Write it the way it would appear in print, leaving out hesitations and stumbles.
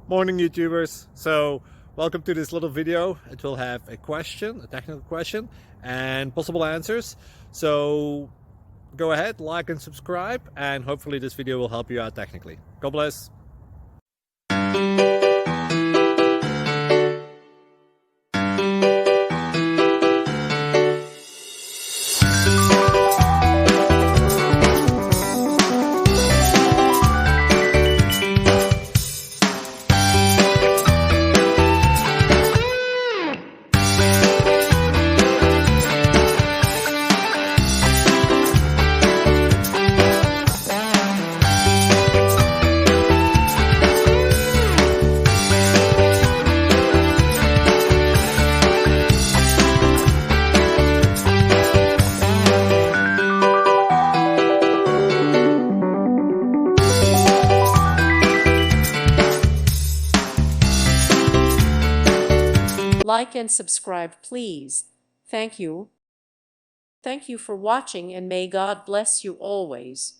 Morning YouTubers. So welcome to this little video. It will have a question, a technical question, and possible answers. So go ahead, like and subscribe, and hopefully this video will help you out technically. God bless. Like and subscribe, please. Thank you. Thank you for watching, and may God bless you always.